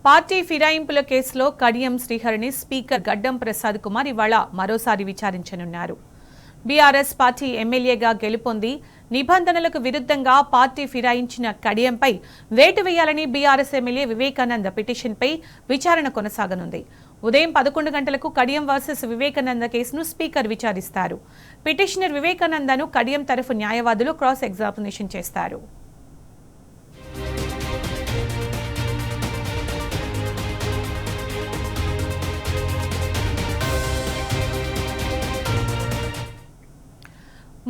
Party ఫిరాయింపుల కేసులో కడియం శ్రీహరిని స్పీకర్ గడ్డం ప్రసాద్ కుమార్ ఇవాళ మరోసారి విచారించనున్నారు. బీఆర్ఎస్ పార్టీ ఎమ్మెల్యేగా గెలుపొంది నిబంధనలకు విరుద్ధంగా పార్టీ ఫిరాయించిన కడియంపై వేటు వేయాలని బీఆర్ఎస్ ఎమ్మెల్యే వివేకానంద పిటిషన్పై విచారణ కొనసాగనుంది. ఉదయం 11 గంటలకు కడియం వర్సెస్ వివేకానంద కేసును స్పీకర్ విచారిస్తారు. పిటిషనర్ వివేకానందను కడియం తరఫు న్యాయవాదులు క్రాస్ ఎగ్జామినేషన్ చేస్తారు.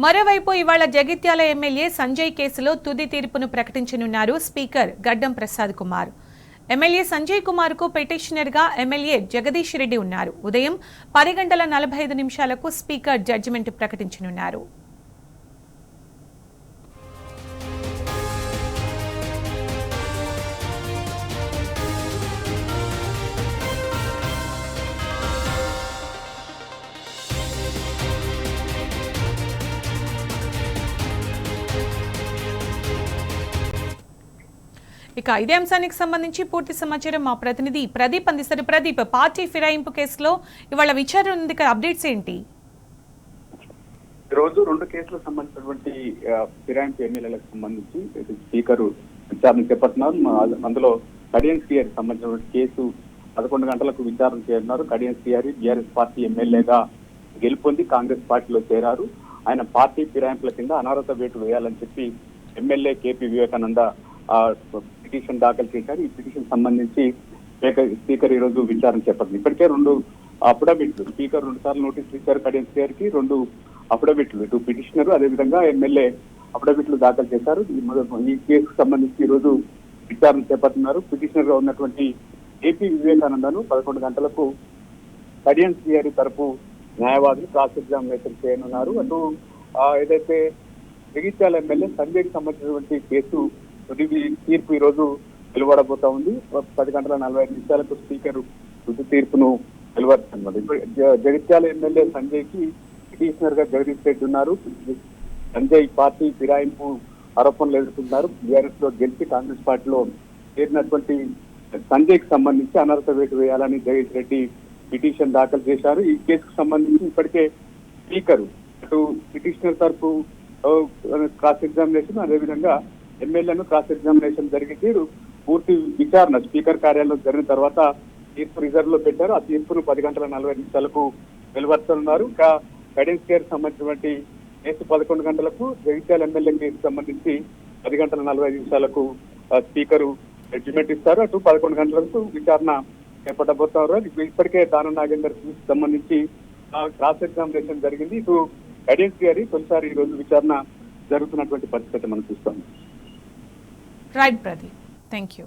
మరోవైపు ఇవాళ జగిత్యాల ఎమ్మెల్యే సంజయ్ కేసులో తుది తీర్పును ప్రకటించనున్నారు స్పీకర్ గడ్డం ప్రసాద్ కుమార్. ఎమ్మెల్యే సంజయ్ కుమార్ కు పిటిషనర్గా ఎమ్మెల్యే జగదీష్ రెడ్డి ఉన్నారు. ఉదయం 10:45 స్పీకర్ జడ్జిమెంట్ ప్రకటించనున్నారు. ఇక ఇదే అంశానికి సంబంధించి పూర్తి సమాచారం మా ప్రతినిధి ప్రదీప్ అందిస్తారు. ప్రదీప్, పార్టీ ఫిరాయింపు కేసులో ఇవాళ విచారణ ఉంది కదా, అప్డేట్స్ ఏంటి? రోజు 2 కేసులకు సంబంధించినటువంటి ఫిరాయింపు ఎమ్మెల్యేలకు సంబంధించి స్పీకర్ విచారణ చేపడుతున్నారు. అందులో కడియం శ్రీహరికి సంబంధించినటువంటి కేసు 11 గంటలకు విచారణ చేయనున్నారు. కడియం శ్రీహరి బీఆర్ఎస్ పార్టీ ఎమ్మెల్యేగా గెలుపొంది కాంగ్రెస్ పార్టీలో చేరారు. ఆయన పార్టీ ఫిరాయింపుల కింద అనర్హత వేటు వేయాలని చెప్పి ఎమ్మెల్యే కేపీ వివేకానంద పిటిషన్ దాఖలు చేశారు. ఈ పిటిషన్ సంబంధించి స్పీకర్ ఈ రోజు విచారణ చేపట్టింది. ఇప్పటికే 2 అఫిడవిట్లు స్పీకర్ 2 సార్లు నోటీసులు ఇచ్చారు. కడియం శ్రీహరికి 2 అఫిడవిట్లు, ఇటు పిటిషనర్ అదేవిధంగా ఎమ్మెల్యే అఫిడవిట్లు దాఖలు చేశారు. ఈ కేసుకు సంబంధించి ఈ రోజు విచారణ చేపడుతున్నారు. పిటిషనర్ గా ఉన్నటువంటి ఏపీ వివేకానందను 11 గంటలకు కడియం శ్రీహరి తరపు న్యాయవాదులు క్రాస్ ఎగ్జామినేషన్ చేయనున్నారు. అటు ఏదైతే జగిత్యాల ఎమ్మెల్యే సంజయ్కి సంబంధించినటువంటి కేసు తీర్పు ఈ రోజు వెలువడబోతా ఉంది. 10:45 స్పీకర్ తుది తీర్పును వెలువడుతున్నది. జగిత్యాల ఎమ్మెల్యే సంజయ్ కి పిటిషనర్ గా జగదీష్ రెడ్డి ఉన్నారు. సంజయ్ పార్టీ ఫిరాయింపు ఆరోపణలు ఎదుర్కొంటున్నారు. బీఆర్ఎస్ లో గెలిచి కాంగ్రెస్ పార్టీలో చేరినటువంటి సంజయ్ కి సంబంధించి అనర్హత వేటు వేయాలని జగదీష్ రెడ్డి పిటిషన్ దాఖలు చేశారు. ఈ కేసుకు సంబంధించి ఇప్పటికే స్పీకర్ అటు పిటిషనర్ తరఫు క్రాస్ ఎగ్జామినేషన్ అదేవిధంగా ఎమ్మెల్యేను క్రాస్ ఎగ్జామినేషన్ జరిగింది. పూర్తి విచారణ స్పీకర్ కార్యాలయంలో జరిగిన తర్వాత తీర్పు రిజర్వ్ లో పెట్టారు. ఆ తీర్పును 10:45 వెలువడుతున్నారు. ఇంకా కడియం శ్రీహరికి సంబంధించినటువంటి కేసు 11 గంటలకు, జగిత్యాల ఎమ్మెల్యే కేసు సంబంధించి 10:45 స్పీకరు జడ్జిమెంట్ ఇస్తారు. అటు 11 గంటలకు విచారణ చేపట్టబోతున్నారు. ఇప్పటికే దానం నాగేందర్ సంబంధించి క్రాస్ ఎగ్జామినేషన్ జరిగింది. ఇటు కడియం శ్రీహరి తొలిసారి ఈ రోజు విచారణ జరుగుతున్నటువంటి పరిస్థితి మనం చూస్తాం. Right Pradeep, thank you.